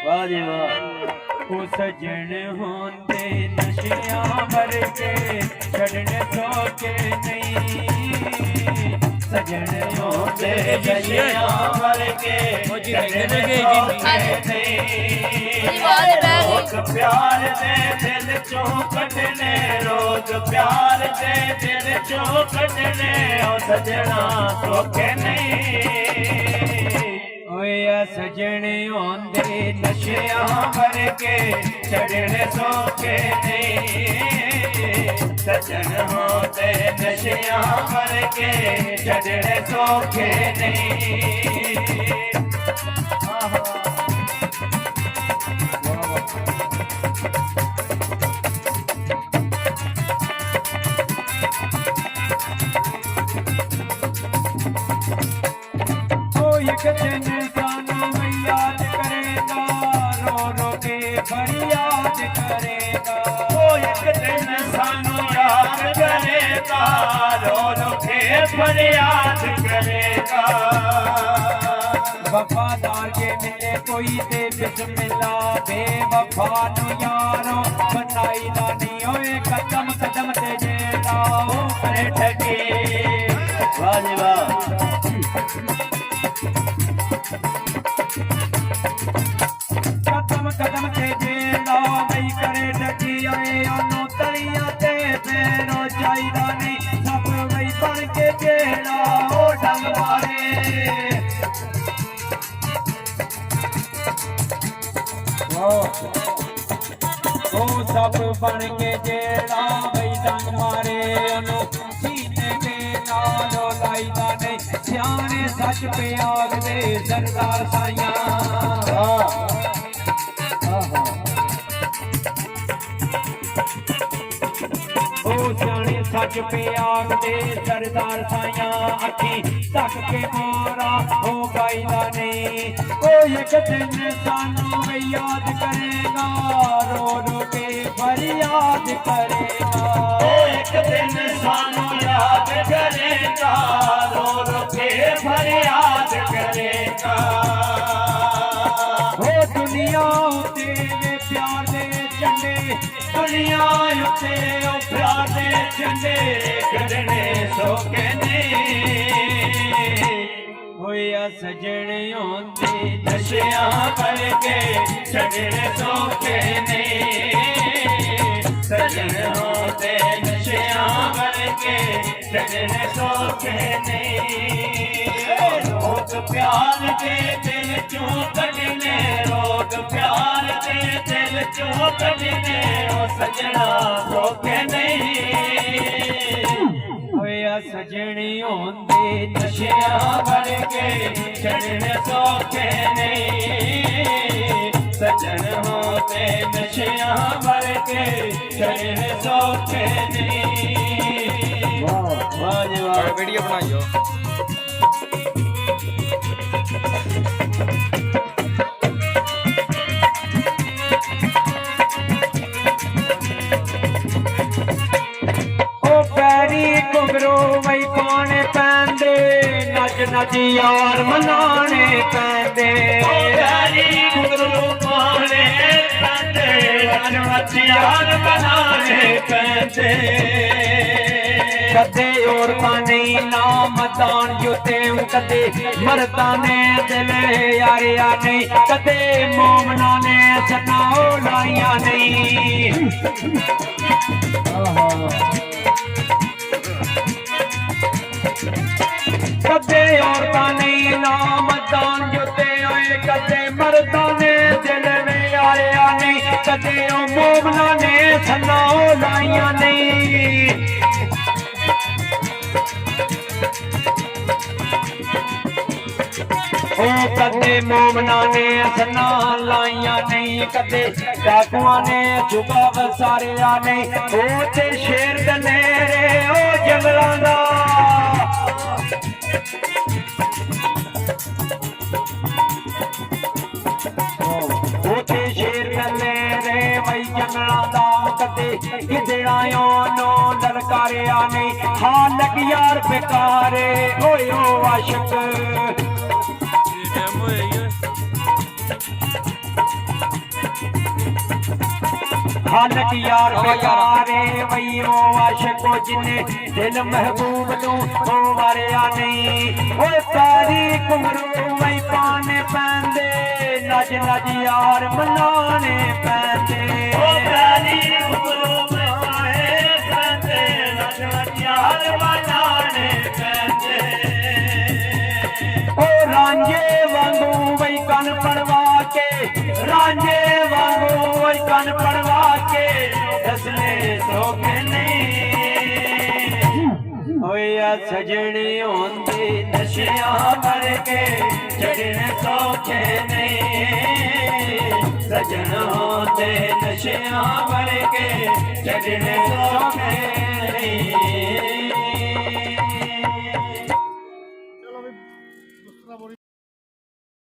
वाह जी वाह। ओ सजन होंदे नशियां वर्गे छड़ने सौखे नहीं। सजन होंदे नशियां वर्गे छड़ने सौखे नहीं। रोज प्यार दे दिल चों कटने, रोज प्यार दे दिल चों कटने। ओ सजना सौखे नहीं। ओया सजन होंदे नशियां वर्गे छड़ने सौखे नहीं। सजन होंदे नशियां वर्गे छड़ने सौखे नहीं। एक दिन सानू याद करेगा, रो रो के फरियाद करेगा। ओ एक दिन सानू याद करेगा, रो रो के फरियाद करेगा। वफादार के मिले कोई दे बिस्मिल्ला, बेवफा नु यारो बनाई लानी। ओए कदम कदम ते जेड़ा ओ करे ठगी। वाह जी वाह। कदम कदम ते जेड़ा वही करे ठगी। आए ओनू तलियां ते पैरों चाहिदा नहीं। सब वही बन के जेड़ा ओ डंग मारे। ओ सब बन के जेड़ा वही डंग मारे। ओनू सीने ते नाल लाईदा नहीं। सियाने सच पे आखदे सरदार साइयां। ओ सियाने सच पे आखदे सरदार साइयां। अखी तक के मारा हो गाईदा नहीं। ओ एक दिन सानू याद करेगा, रो रो के फरियाद करेगा। ओ एक दिन सानू याद करेगा, रो रो के फरियाद करेगा। ओ दुनिया उते प्यार दे झंडे, दुनिया उते ओ प्यार दे झंडे कढ़ने सौखे नहीं। होया सजन होंदे नशियां वर्गे छड़ने सौखे नहीं। सजन होंदे नशियां वर्गे छड़ने सौखे नहीं। रोग प्यार दे दिल चों कढ़ने, रोग प्यार दे दिल चों कढ़ने। ओ सजना सौखे नहीं। होया सजन होंदे नशियां वर्गे छड़ने सौखे नहीं। सजन होंदे नशियां वर्गे छड़ने सौखे नहीं। वाह जी वाह। वीडियो बनाइयो। घुंगरू वही पाने पैंदे, नच नच यार मनाने पैंदे। घुंगरू पाने पैंदे, नच नच यार मनाने पैंदे। कदे औरतां नहीं नामदान जुते, कदे मर्दां ने दिल यारिया नहीं। कदे मोमना ने सनाओ लाइया नहीं। कदे औरतां नहीं नामदान जुते होए, कदे मर्दां ने दिल में यारिया नहीं। कदे मोमना ने सनाओ लाइया नहीं। ओ कदे मोमना ने सना लाइया नहीं। कदे डाकुआ ने चुका वसारिया नहीं। ओ ते शेर दनेरे ओ जंगलां दा। शेर कले रे वही जंगलां दा। कदे गिदड़ां नो ललकारिया नहीं। हालक यार बेकारे ओए ओ आशिक। खालक यार बेकारे वैयो आशिको जिन्ने दिल महबूब नू हो वारिया नहीं ओ पैरी घुंघरू वही पाने पैंदे नज नज यार मनाने पैंदे ओ पैरी घुंघरू वही पाने पैंदे नज नज यार मनाने पैंदे ओ रांझे वांगू वही कन पड़वा के रांझे वांगू वही कन पड़वा के दसने सोखे नहीं होया सजने होंदे नशिया भर के चढ़ने सोखे नहीं सजन होंदे नशिया भर के चढ़ने सोखे